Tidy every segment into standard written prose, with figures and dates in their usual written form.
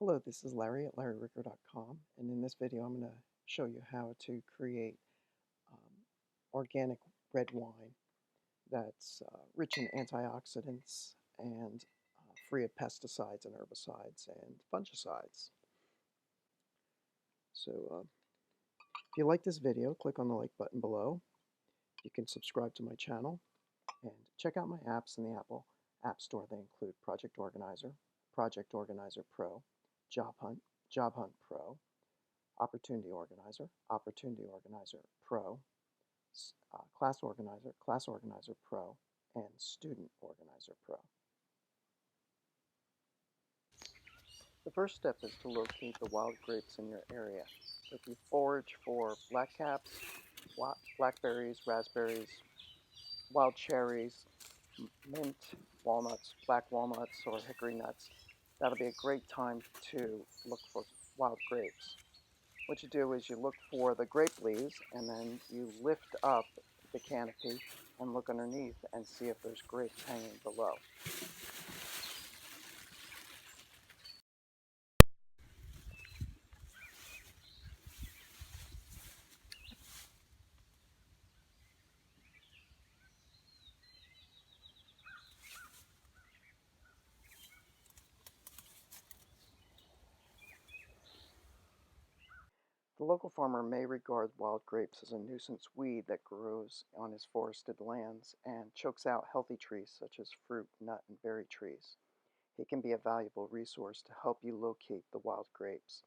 Hello, this is Larry at larryricker.com, and in this video I'm going to show you how to create um, organic red wine that's rich in antioxidants and free of pesticides and herbicides and fungicides. So if you like this video, click on the like button below. You can subscribe to my channel and check out my apps in the Apple App Store. They include Project Organizer, Project Organizer Pro, Job Hunt, Job Hunt Pro, Opportunity Organizer, Opportunity Organizer Pro, Class Organizer, Class Organizer Pro, and Student Organizer Pro. The first step is to locate the wild grapes in your area. If you forage for blackcaps, blackberries, raspberries, wild cherries, mint, walnuts, black walnuts, or hickory nuts, that'll be a great time to look for wild grapes. What you do is you look for the grape leaves and then you lift up the canopy and look underneath and see if there's grapes hanging below. The local farmer may regard wild grapes as a nuisance weed that grows on his forested lands and chokes out healthy trees such as fruit, nut, and berry trees. He can be a valuable resource to help you locate the wild grapes.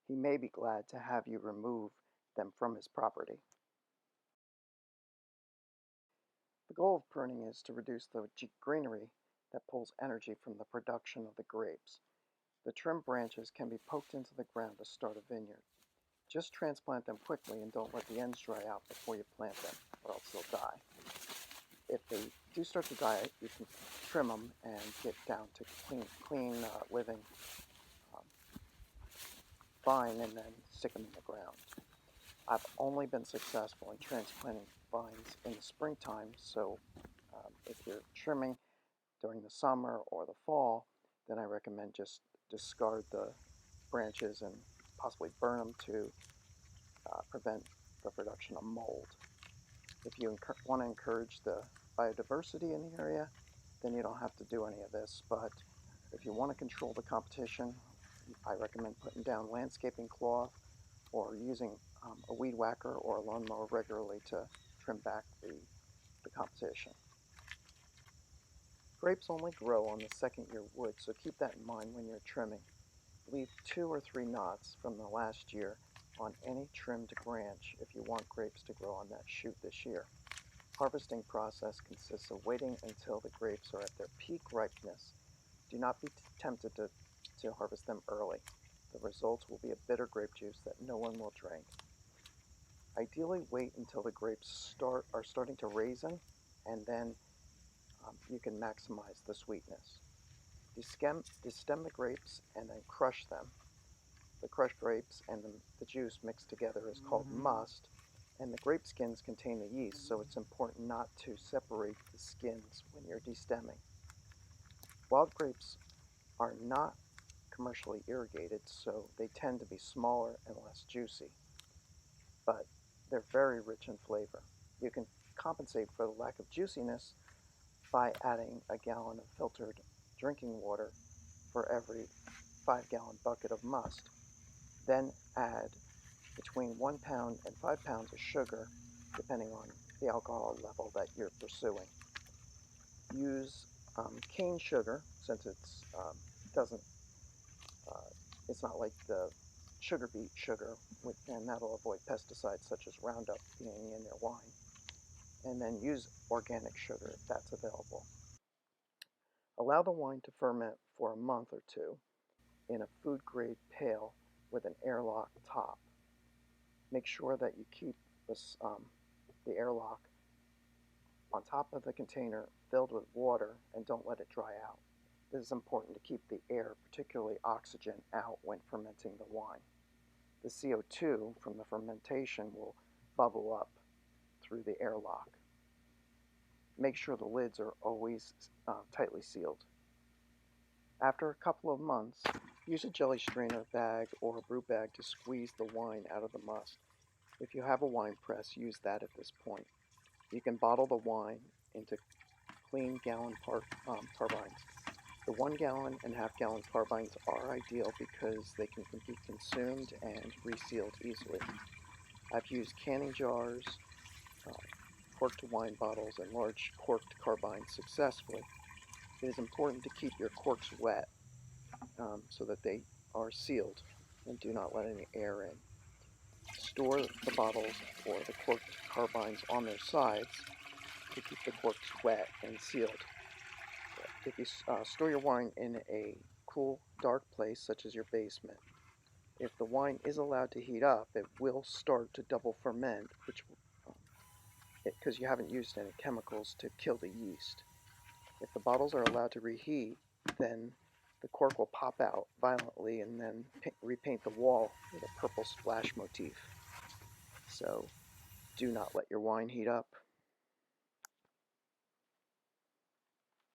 He may be glad to have you remove them from his property. The goal of pruning is to reduce the greenery that pulls energy from the production of the grapes. The trimmed branches can be poked into the ground to start a vineyard. Just transplant them quickly and don't let the ends dry out before you plant them, or else they'll die. If they do start to die, you can trim them and get down to clean living vine and then stick them in the ground. I've only been successful in transplanting vines in the springtime, so if you're trimming during the summer or the fall, then I recommend just discard the branches and possibly burn them to prevent the production of mold. If you want to encourage the biodiversity in the area, then you don't have to do any of this, but if you want to control the competition, I recommend putting down landscaping cloth or using a weed whacker or a lawnmower regularly to trim back the competition. Grapes only grow on the second year wood, so keep that in mind when you're trimming. Leave 2 or 3 knots from the last year on any trimmed branch if you want grapes to grow on that shoot this year. Harvesting process consists of waiting until the grapes are at their peak ripeness. Do not be tempted to harvest them early. The results will be a bitter grape juice that no one will drink. Ideally, wait until the grapes are starting to raisin, and then you can maximize the sweetness. Destem the grapes and then crush them. The crushed grapes and the juice mixed together is called must, and the grape skins contain the yeast, so it's important not to separate the skins when you're destemming. Wild grapes are not commercially irrigated, so they tend to be smaller and less juicy, but they're very rich in flavor. You can compensate for the lack of juiciness by adding a gallon of filtered drinking water for every 5-gallon bucket of must. Then add between 1 pound and 5 pounds of sugar, depending on the alcohol level that you're pursuing. Use cane sugar, since it's not like the sugar beet sugar, and that'll avoid pesticides such as Roundup being in their wine. And then use organic sugar if that's available. Allow the wine to ferment for a month or two in a food-grade pail with an airlock top. Make sure that you keep the airlock on top of the container filled with water and don't let it dry out. This is important to keep the air, particularly oxygen, out when fermenting the wine. The CO2 from the fermentation will bubble up through the airlock. Make sure the lids are always tightly sealed. After a couple of months, Use a jelly strainer bag or a brew bag to squeeze the wine out of the must. If you have a wine press, use that at this point. You can bottle the wine into clean gallon carbines. The 1 gallon and half-gallon carbines are ideal because they can be consumed and resealed easily. I've used canning jars, uh, corked wine bottles, and large corked carbines successfully. It is important to keep your corks wet so that they are sealed and do not let any air in. Store the bottles or the corked carbines on their sides to keep the corks wet and sealed. If you store your wine in a cool, dark place such as your basement, if the wine is allowed to heat up, it will start to double ferment, which because you haven't used any chemicals to kill the yeast. If the bottles are allowed to reheat, then the cork will pop out violently and then repaint the wall with a purple splash motif. So do not let your wine heat up.